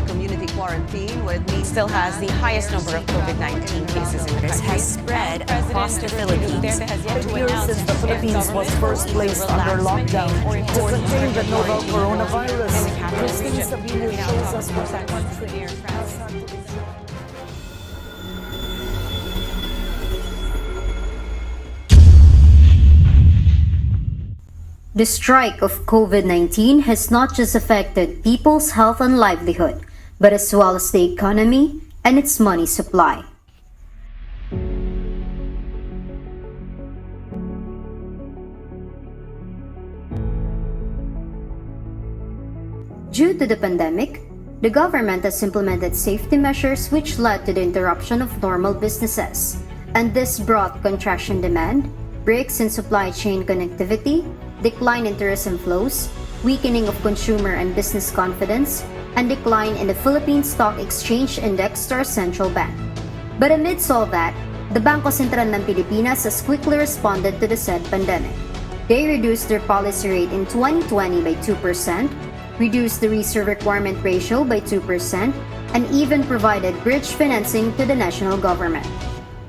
community quarantine, what it means Still has the highest number of COVID-19 cases in the country. Has spread across the Philippines. Since the Philippines was first placed under lockdown to contain the novel coronavirus, Christine Sabino shows us what the country has had to endure. The strike of COVID-19 has not just affected people's health and livelihood, but as well as the economy and its money supply. Due to the pandemic, the government has implemented safety measures which led to the interruption of normal businesses, and this brought contraction demand, breaks in supply chain connectivity, decline in tourism flows, weakening of consumer and business confidence, and decline in the Philippine Stock Exchange Index to our central bank. But amidst all that, the Bangko Sentral ng Pilipinas has quickly responded to the said pandemic. They reduced their policy rate in 2020 by 2%, reduced the reserve requirement ratio by 2%, and even provided bridge financing to the national government.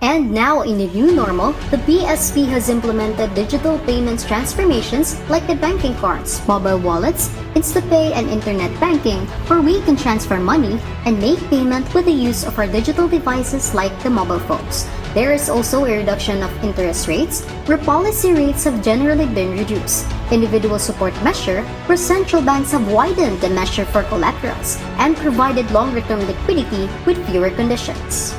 And now in the new normal, the BSP has implemented digital payments transformations like the banking cards, mobile wallets, InstaPay, and internet banking, where we can transfer money and make payment with the use of our digital devices like the mobile phones. There is also a reduction of interest rates, where policy rates have generally been reduced. Individual support measure, where central banks have widened the measure for collaterals and provided longer-term liquidity with fewer conditions.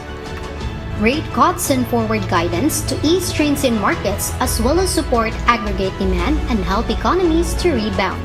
Rate cuts and forward guidance to ease strains in markets as well as support aggregate demand and help economies to rebound.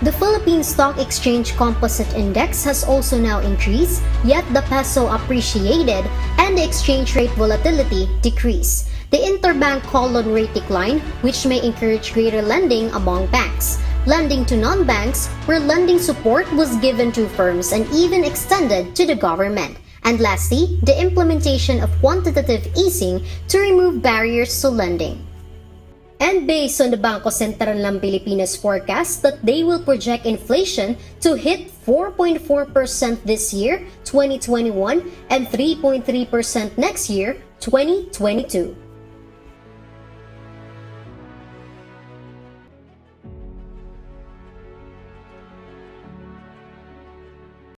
The Philippine Stock Exchange Composite Index has also now increased, yet the peso appreciated and the exchange rate volatility decreased. The interbank call loan rate declined, which may encourage greater lending among banks. Lending to non-banks, where lending support was given to firms and even extended to the government. And lastly, the implementation of quantitative easing to remove barriers to lending. And based on the Bangko Sentral ng Pilipinas forecast that they will project inflation to hit 4.4% this year, 2021, and 3.3% next year, 2022.